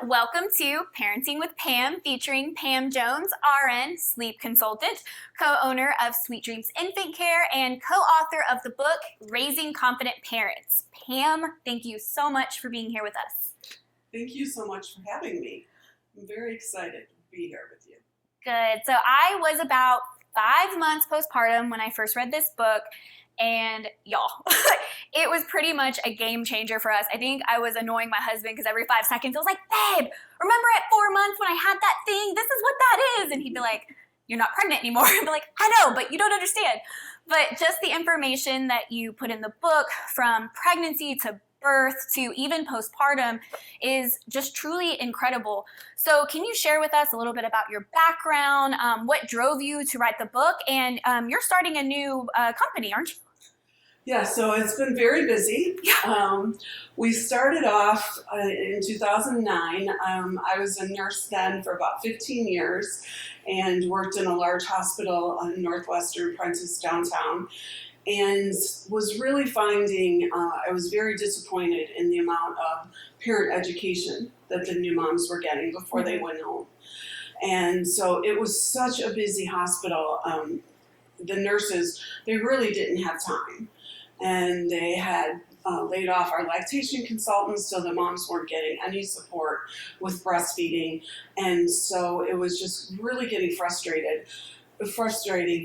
Welcome to Parenting with Pam, featuring Pam Jones RN, sleep consultant, co-owner of Sweet Dreams Infant Care, and co-author of the book, Raising Confident Parents. Pam, thank you so much for being here with us. Thank you so much for having me. I'm very excited to be here with you. Good. So I was about 5 months postpartum when I first read this book, and y'all, it was pretty much a game changer for us. I think I was annoying my husband because every 5 seconds I was like, babe, remember at 4 months when I had that thing? This is what that is. And he'd be like, you're not pregnant anymore. I'd be like, I know, but you don't understand. But just the information that you put in the book, from pregnancy to birth to even postpartum, is just truly incredible. So can you share with us a little bit about your background, what drove you to write the book, and you're starting a new company, aren't you? Yeah, so it's been very busy. We started off in 2009. I was a nurse then for about 15 years and worked in a large hospital in Northwestern Prentice downtown, and was really finding, I was very disappointed in the amount of parent education that the new moms were getting before they went home. And so it was such a busy hospital. The nurses, they really didn't have time. And they had laid off our lactation consultants, so the moms weren't getting any support with breastfeeding. And so it was just really getting frustrating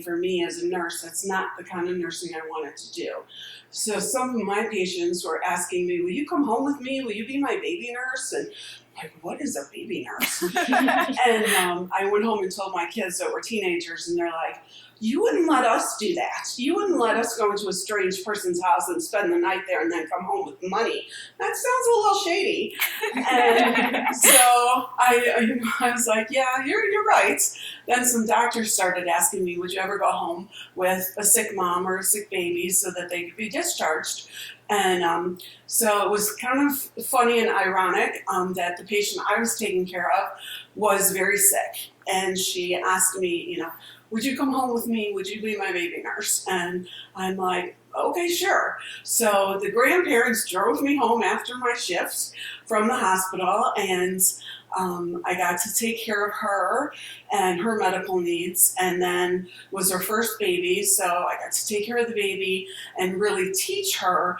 for me as a nurse. That's not the kind of nursing I wanted to do. So some of my patients were asking me, will you come home with me? Will you be my baby nurse? And I'm like, what is a baby nurse? And I went home and told my kids that were teenagers, and they're like, you wouldn't let us do that. You wouldn't let us go into a strange person's house and spend the night there and then come home with money. That sounds a little shady. And so I was like, yeah, you're right. Then some doctors started asking me, would you ever go home with a sick mom or a sick baby so that they could be discharged? And so it was kind of funny and ironic that the patient I was taking care of was very sick. And she asked me, would you come home with me? Would you be my baby nurse? And I'm like, okay, sure. So the grandparents drove me home after my shift from the hospital, and I got to take care of her and her medical needs, and then was her first baby, so I got to take care of the baby and really teach her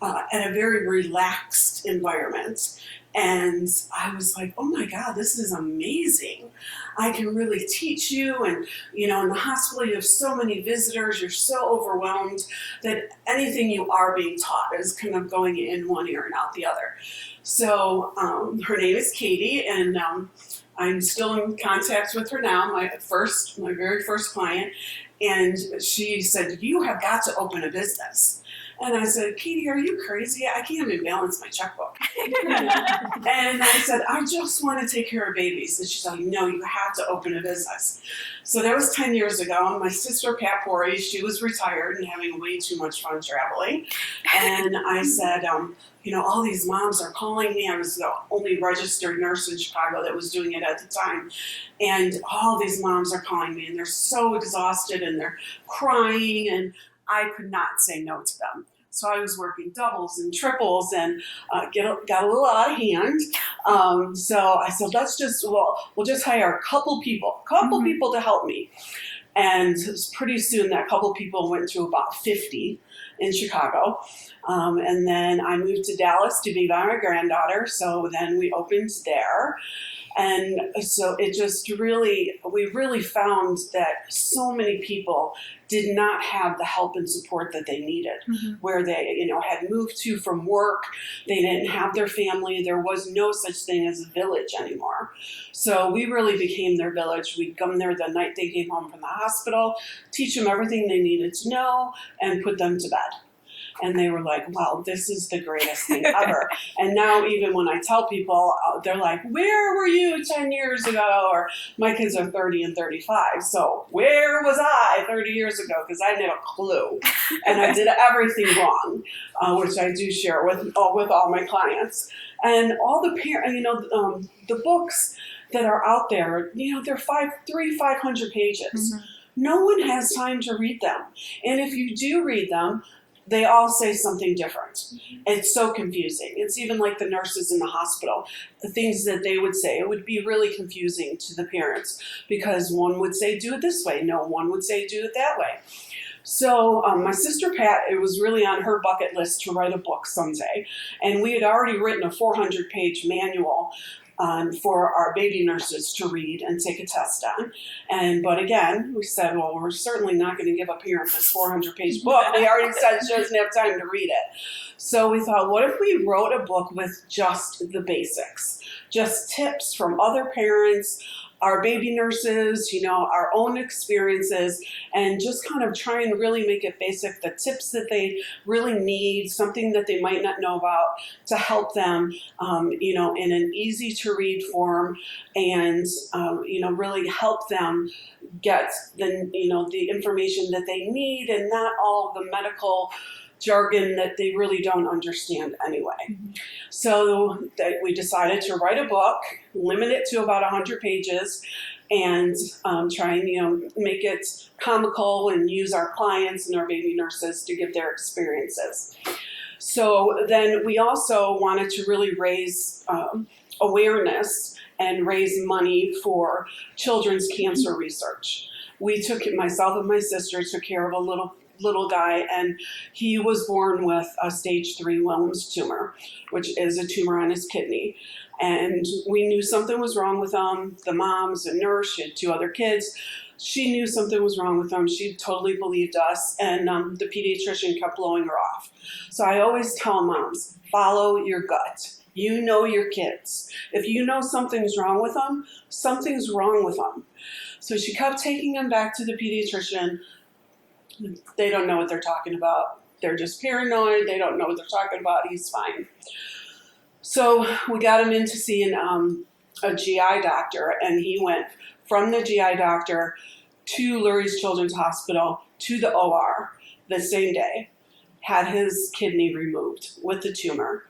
in a very relaxed environment. And I was like, oh my God, this is amazing. I can really teach you. And, in the hospital, you have so many visitors. You're so overwhelmed that anything you are being taught is kind of going in one ear and out the other. So her name is Katie, and I'm still in contact with her now, my very first client. And she said, you have got to open a business. And I said, Katie, are you crazy? I can't even balance my checkbook. And I said, I just want to take care of babies. And she's like, no, you have to open a business. So that was 10 years ago. And my sister, Pat Porey, she was retired and having way too much fun traveling. And I said, all these moms are calling me. I was the only registered nurse in Chicago that was doing it at the time. And all these moms are calling me, and they're so exhausted and they're crying, and I could not say no to them. So I was working doubles and triples and got a little out of hand. So I said, we'll just hire a couple people to help me. And pretty soon that couple people went to about 50 in Chicago. And then I moved to Dallas to be by my granddaughter. So then we opened there. And so we really found that so many people did not have the help and support that they needed, where they, had moved to from work. They didn't have their family. There was no such thing as a village anymore. So we really became their village. We'd come there the night they came home from the hospital, teach them everything they needed to know, and put them to bed. And they were like, wow, this is the greatest thing ever. And now even when I tell people, they're like, where were you 10 years ago? Or my kids are 30 and 35. So where was I 30 years ago? Because I didn't have a clue. And I did everything wrong, which I do share with all my clients. And all the the books that are out there, they're 500 pages. No one has time to read them. And if you do read them, they all say something different. It's so confusing. It's even like the nurses in the hospital. The things that they would say, it would be really confusing to the parents because one would say, do it this way. No, one would say, do it that way. So my sister Pat, it was really on her bucket list to write a book someday. And we had already written a 400-page manual for our baby nurses to read and take a test on. But again, we said, well, we're certainly not going to give a parent this 400-page book. They already said she doesn't have time to read it. So we thought, what if we wrote a book with just the basics, just tips from other parents, our baby nurses, our own experiences, and just kind of try and really make it basic, the tips that they really need, something that they might not know about to help them, in an easy to read form and, really help them get the information that they need and not all the medical jargon that they really don't understand anyway. Mm-hmm. So we decided to write a book, limit it to about 100 pages, and try and make it comical and use our clients and our baby nurses to give their experiences. So then we also wanted to really raise awareness and raise money for children's cancer research. Myself and my sister took care of a little guy, and he was born with a stage 3 Wilms tumor, which is a tumor on his kidney. And we knew something was wrong with him. The mom's a nurse, she had 2 other kids. She knew something was wrong with him. She totally believed us, and the pediatrician kept blowing her off. So I always tell moms, follow your gut. You know your kids. If you know something's wrong with them, something's wrong with them. So she kept taking him back to the pediatrician. They don't know what they're talking about. They're just paranoid. They don't know what they're talking about. He's fine. So we got him in to see a GI doctor, and he went from the GI doctor to Lurie's Children's Hospital to the OR the same day, had his kidney removed with the tumor.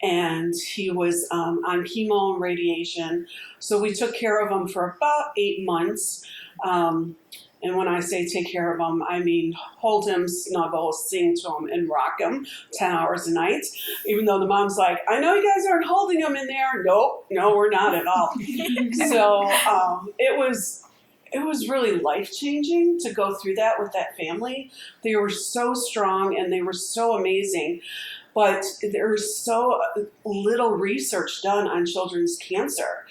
And he was on chemo and radiation. So we took care of him for about 8 months. And when I say take care of him, I mean hold him, snuggle, sing to him, and rock him 10 hours a night. Even though the mom's like, I know you guys aren't holding him in there. Nope, no, we're not at all. So it was really life-changing to go through that with that family. They were so strong and they were so amazing. But there's so little research done on children's cancer.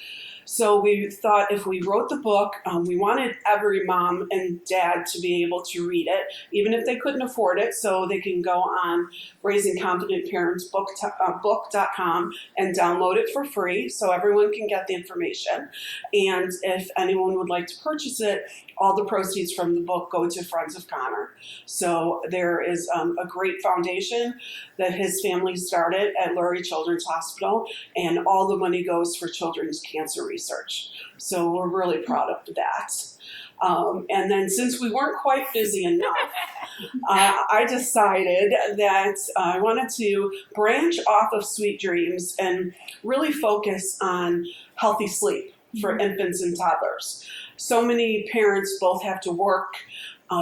So we thought if we wrote the book, we wanted every mom and dad to be able to read it, even if they couldn't afford it, so they can go on raisingconfidentparentsbook.com and download it for free so everyone can get the information. And if anyone would like to purchase it, all the proceeds from the book go to Friends of Connor. So there is a great foundation that his family started at Lurie Children's Hospital, and all the money goes for children's cancer research. So we're really proud of that. And then since we weren't quite busy enough, I decided that I wanted to branch off of Sweet Dreams and really focus on healthy sleep for infants and toddlers. So many parents both have to work,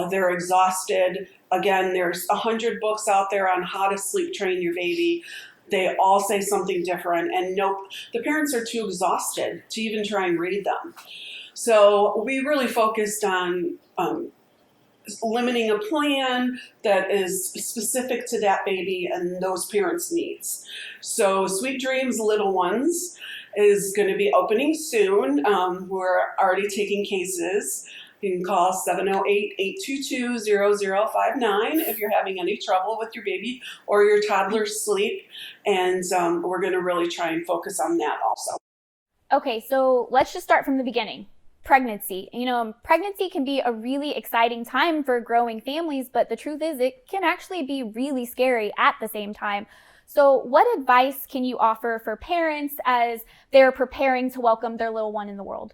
they're exhausted. Again, there's 100 books out there on how to sleep train your baby. They all say something different, and nope, the parents are too exhausted to even try and read them. So we really focused on limiting a plan that is specific to that baby and those parents' needs. So Sweet Dreams Little Ones is going to be opening soon. We're already taking cases. You can call 708-822-0059 if you're having any trouble with your baby or your toddler's sleep. And we're going to really try and focus on that also. Okay, so let's just start from the beginning. Pregnancy. Pregnancy can be a really exciting time for growing families, but the truth is it can actually be really scary at the same time. So what advice can you offer for parents as they're preparing to welcome their little one in the world?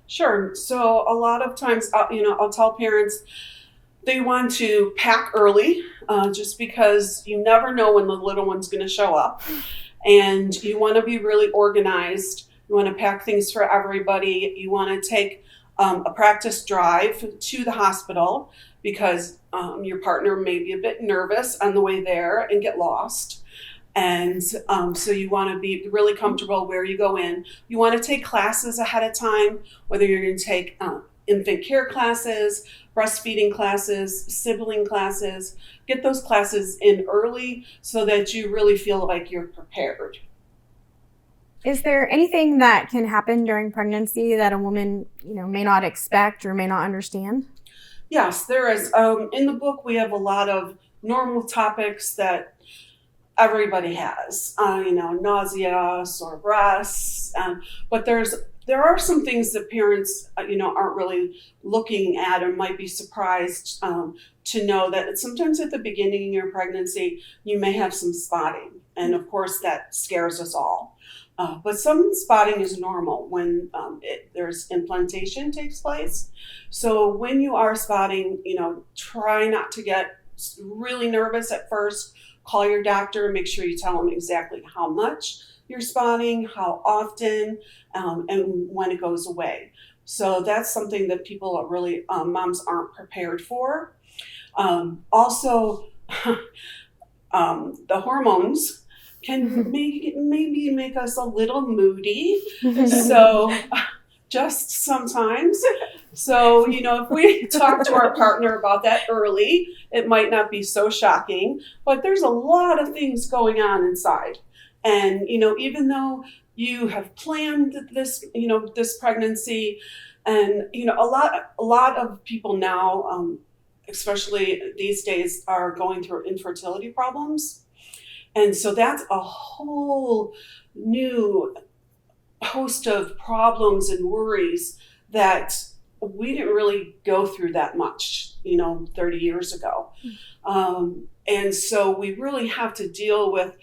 Sure. So a lot of times, I'll tell parents they want to pack early just because you never know when the little one's going to show up. And you want to be really organized. You want to pack things for everybody. You want to take a practice drive to the hospital because your partner may be a bit nervous on the way there and get lost. And so you want to be really comfortable where you go in. You want to take classes ahead of time, whether you're going to take infant care classes, breastfeeding classes, sibling classes. Get those classes in early so that you really feel like you're prepared. Is there anything that can happen during pregnancy that a woman, may not expect or may not understand? Yes, there is. In the book, we have a lot of normal topics that everybody has, nausea, sore breasts, but there are some things that parents, aren't really looking at or might be surprised to know that sometimes at the beginning of your pregnancy, you may have some spotting. And of course, that scares us all. But some spotting is normal when there's implantation takes place. So when you are spotting, try not to get really nervous at first. Call your doctor and make sure you tell them exactly how much you're spotting, how often, and when it goes away. So that's something that people are really, moms aren't prepared for. Also, the hormones can maybe make us a little moody. So just sometimes. So, if we talk to our partner about that early, it might not be so shocking, but there's a lot of things going on inside. And, even though you have planned this, this pregnancy, and, a lot of people now, especially these days, are going through infertility problems. And so that's a whole new host of problems and worries that we didn't really go through that much, 30 years ago. And so we really have to deal with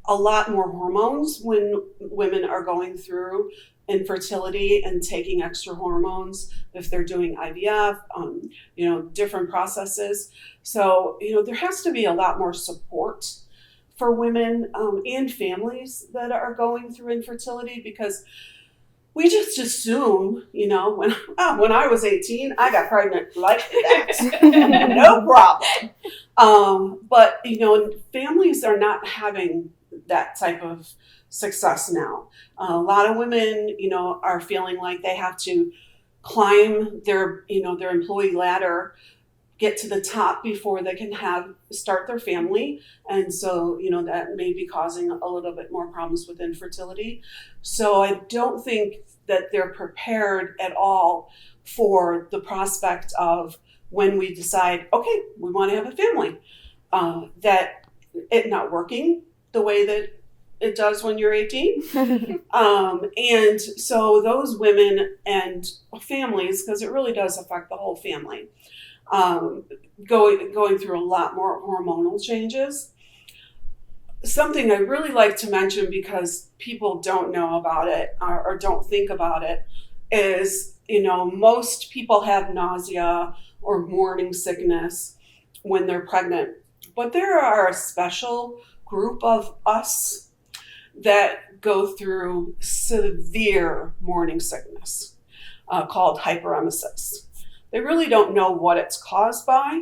a lot more hormones when women are going through infertility and taking extra hormones, if they're doing IVF, different processes. So, there has to be a lot more support for women and families that are going through infertility, because we just assume, when I was 18, I got pregnant like that, no problem. But, families are not having that type of success now. A lot of women, are feeling like they have to climb their employee ladder, get to the top before they can start their family. And so, that may be causing a little bit more problems with infertility. So I don't think that they're prepared at all for the prospect of when we decide, okay, we want to have a family, that it not working the way that it does when you're 18. And so those women and families, because it really does affect the whole family, going through a lot more hormonal changes. Something I really like to mention, because people don't know about it or don't think about it, is, most people have nausea or morning sickness when they're pregnant. But there are a special group of us that go through severe morning sickness called hyperemesis. They really don't know what it's caused by.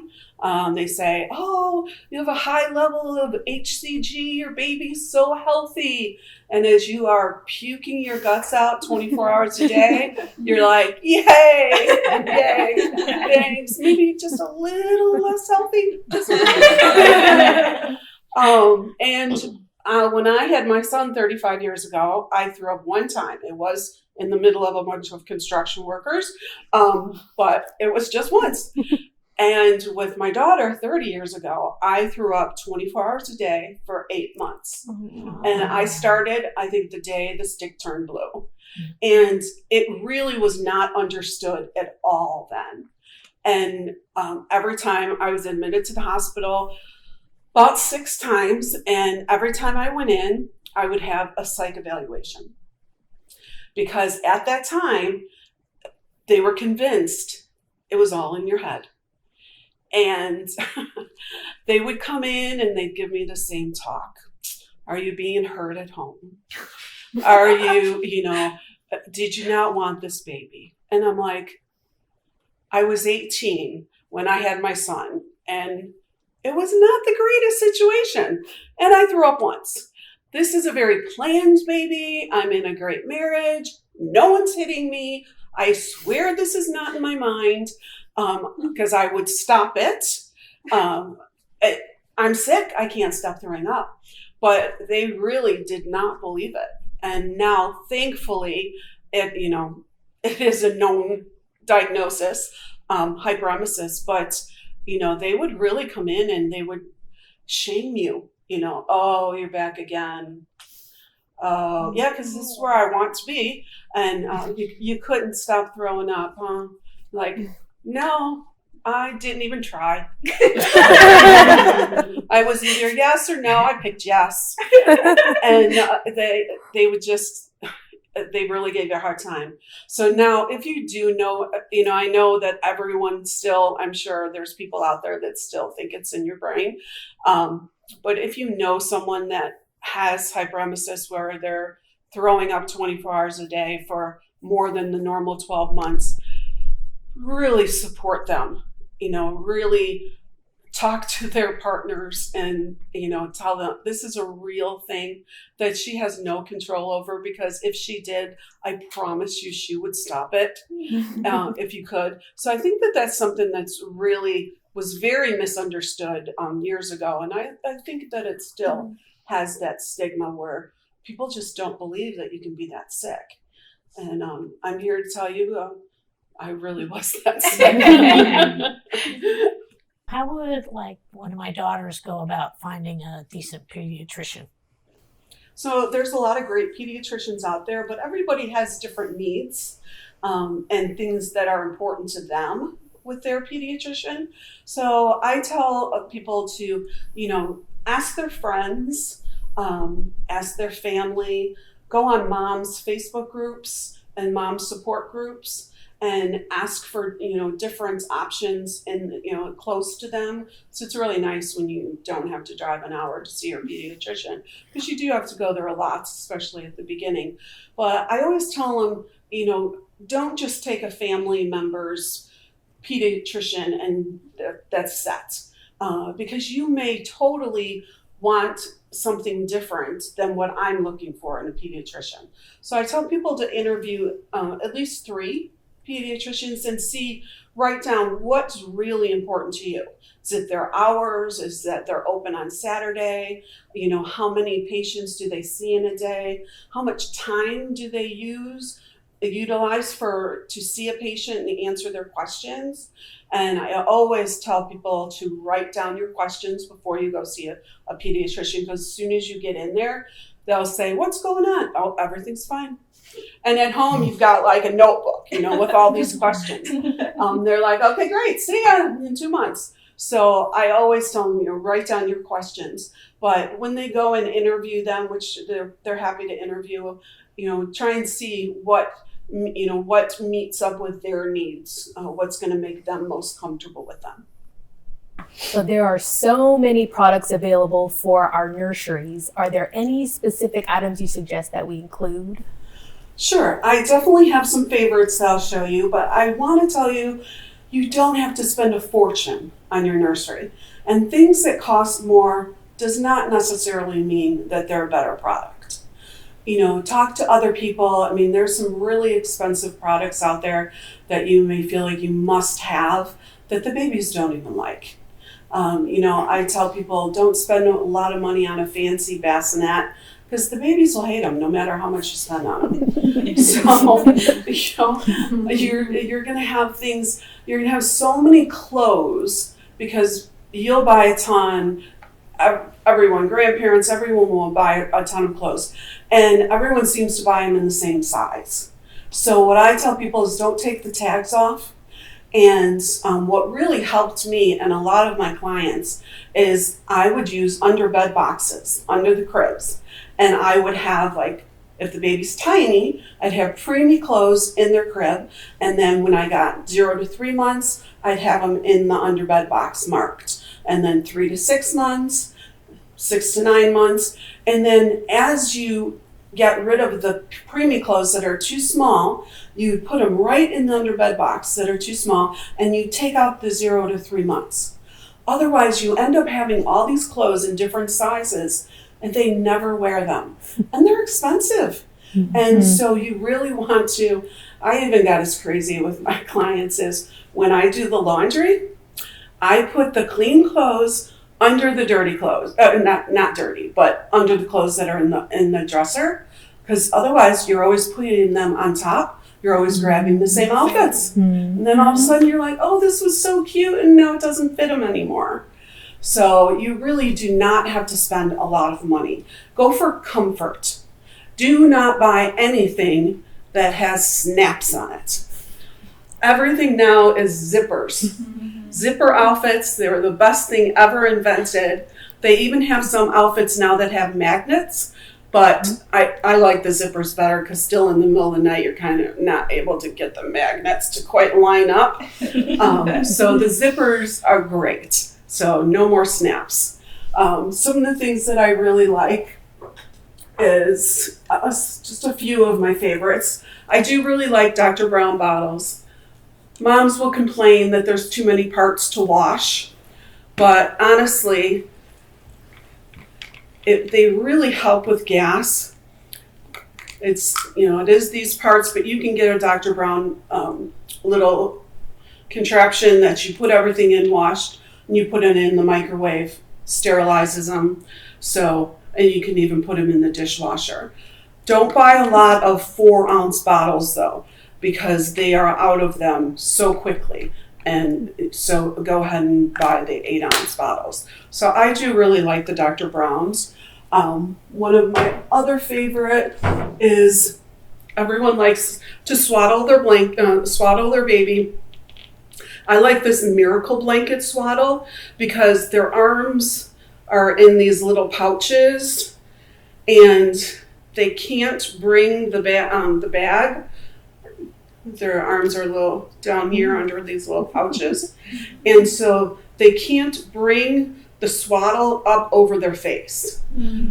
They say, oh, you have a high level of HCG, your baby's so healthy. And as you are puking your guts out 24 hours a day, you're like, yay, yay, thanks. Maybe just a little less healthy. Just a little. When I had my son 35 years ago, I threw up one time. It was in the middle of a bunch of construction workers, but it was just once. And with my daughter 30 years ago, I threw up 24 hours a day for 8 months. And I started, I think, the day the stick turned blue. And it really was not understood at all then. And every time I was admitted to the hospital, about 6 times, and every time I went in, I would have a psych evaluation. Because at that time, they were convinced it was all in your head. And they would come in and they'd give me the same talk. Are you being hurt at home? Are you, did you not want this baby? And I'm like, I was 18 when I had my son, and it was not the greatest situation. And I threw up once. This is a very planned baby. I'm in a great marriage. No one's hitting me. I swear this is not in my mind, because I would stop it. I'm sick. I can't stop throwing up. But they really did not believe it. And now, thankfully, it is a known diagnosis, hyperemesis. But, they would really come in and they would shame you. Oh, you're back again. Oh, yeah, because this is where I want to be. And you couldn't stop throwing up, huh? Like, no, I didn't even try. I was either yes or no. I picked yes. And they would just, they really gave you a hard time. So now if you do know, I know that everyone still, I'm sure there's people out there that still think it's in your brain. But if you know someone that has hyperemesis where they're throwing up 24 hours a day for more than the normal 12 months, really support them, really talk to their partners and, tell them this is a real thing that she has no control over, because if she did, I promise you she would stop it if you could. So I think that that's something that's really was very misunderstood years ago. And I think that it still has that stigma where people just don't believe that you can be that sick. And I'm here to tell you, I really was that sick. How would one of my daughters go about finding a decent pediatrician? So there's a lot of great pediatricians out there, but everybody has different needs and things that are important to them with their pediatrician. So I tell people to, ask their friends, ask their family, go on mom's Facebook groups and mom support groups, and ask for, different options and, close to them. So it's really nice when you don't have to drive an hour to see your pediatrician, because you do have to go there a lot, especially at the beginning. But I always tell them, don't just take a family member's pediatrician and that's set, because you may totally want something different than what I'm looking for in a pediatrician. So I tell people to interview at least 3 pediatricians and write down what's really important to you. Is it their hours? Is that they're open on Saturday? How many patients do they see in a day? How much time do they utilize to see a patient and answer their questions? And I always tell people to write down your questions before you go see a pediatrician, because as soon as you get in there, they'll say, what's going on? Oh, everything's fine. And at home, you've got a notebook, with all these questions. They're like, okay, great, see ya in 2 months. So I always tell them, write down your questions. But when they go and interview them, which they're happy to interview, try and see what meets up with their needs, what's going to make them most comfortable with them. So there are so many products available for our nurseries. Are there any specific items you suggest that we include? Sure, I definitely have some favorites that I'll show you, but I want to tell you, you don't have to spend a fortune on your nursery. And things that cost more does not necessarily mean that they're a better product. Talk to other people. I mean, there's some really expensive products out there that you may feel like you must have that the babies don't even like. I tell people, don't spend a lot of money on a fancy bassinet, because the babies will hate them no matter how much you spend on them. So, you're going to have things, you're going to have so many clothes, because you'll buy a ton. Everyone, grandparents, everyone will buy a ton of clothes. And everyone seems to buy them in the same size. So what I tell people is don't take the tags off. And what really helped me and a lot of my clients is I would use underbed boxes under the cribs. And I would have, if the baby's tiny, I'd have preemie clothes in their crib. And then when I got 0 to 3 months, I'd have them in the underbed box marked. And then 3 to 6 months, 6 to 9 months. And then as you get rid of the preemie clothes that are too small. You put them right in the underbed box that are too small, and you take out the 0 to 3 months. Otherwise, you end up having all these clothes in different sizes, and they never wear them. And they're expensive. And so you really want to, I even got as crazy with my clients is when I do the laundry, I put the clean clothes under the dirty clothes, not dirty, but under the clothes that are in the dresser, because otherwise you're always putting them on top. You're always grabbing the same outfits. And then all of a sudden you're like, oh, this was so cute, and now it doesn't fit them anymore. So you really do not have to spend a lot of money. Go for comfort. Do not buy anything that has snaps on it. Everything now is zippers. Zipper outfits, they were the best thing ever invented. They even have some outfits now that have magnets, but I like the zippers better because still in the middle of the night, you're kind of not able to get the magnets to quite line up. So the zippers are great. So no more snaps. Some of the things that I really like is just a few of my favorites. I do really like Dr. Brown bottles. Moms will complain that there's too many parts to wash, but honestly, they really help with gas. It's, it is these parts, but you can get a Dr. Brown little contraption that you put everything in washed, and you put it in the microwave, sterilizes them. And you can even put them in the dishwasher. Don't buy a lot of 4-ounce bottles though, because they are out of them so quickly. And so go ahead and buy the 8-ounce bottles. So I do really like the Dr. Browns. One of my other favorite is everyone likes to swaddle their baby. I like this Miracle Blanket swaddle because their arms are in these little pouches, and they can't bring the bag. Their arms are a little down here under these little pouches, and so they can't bring the swaddle up over their face.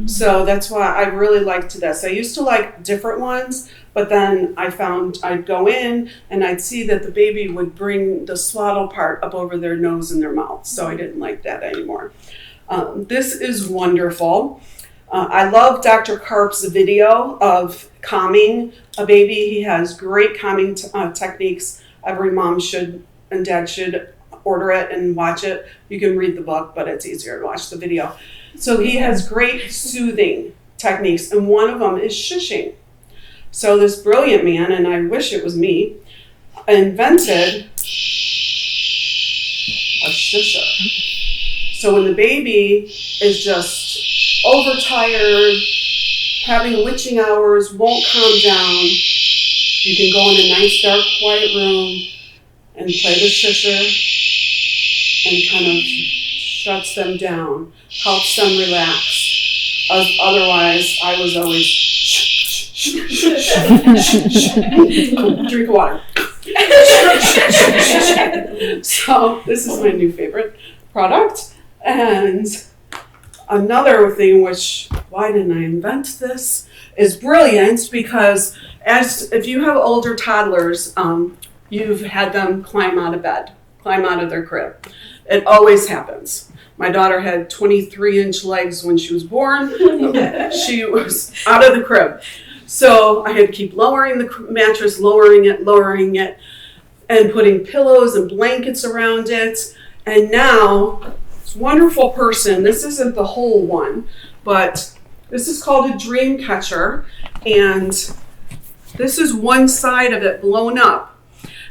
So that's why I really liked this. I used to like different ones, but then I found I'd go in and I'd see that the baby would bring the swaddle part up over their nose and their mouth, so I didn't like that anymore. This is wonderful. I love Dr. Karp's video of calming a baby. He has great calming techniques. Every mom and dad should order it and watch it. You can read the book, but it's easier to watch the video. So he has great soothing techniques, and one of them is shushing. So this brilliant man, and I wish it was me, invented a shusher. So when the baby is just overtired, having witching hours, won't calm down, you can go in a nice, dark, quiet room and play the shusher and kind of shuts them down, helps them relax. Otherwise, I was always drink water. So this is my new favorite product. And another thing, why didn't I invent this, is brilliant because if you have older toddlers, you've had them climb out of their crib. It always happens. My daughter had 23-inch legs when she was born. She was out of the crib. So I had to keep lowering the mattress, lowering it, and putting pillows and blankets around it. And now, this wonderful person, this isn't the whole one, but this is called a dream catcher. And this is one side of it blown up.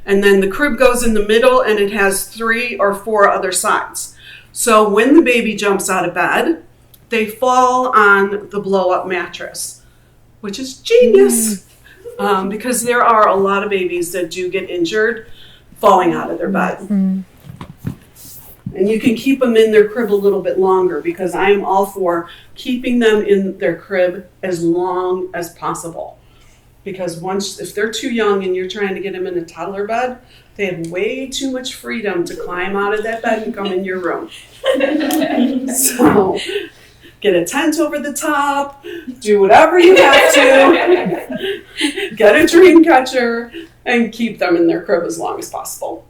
And then the crib goes in the middle, and it has 3 or 4 other sides. So when the baby jumps out of bed, they fall on the blow-up mattress, which is genius. Because there are a lot of babies that do get injured falling out of their bed. And you can keep them in their crib a little bit longer, because I am all for keeping them in their crib as long as possible. Because if they're too young and you're trying to get them in a toddler bed, they have way too much freedom to climb out of that bed and come in your room. So get a tent over the top, do whatever you have to, get a dream catcher, and keep them in their crib as long as possible.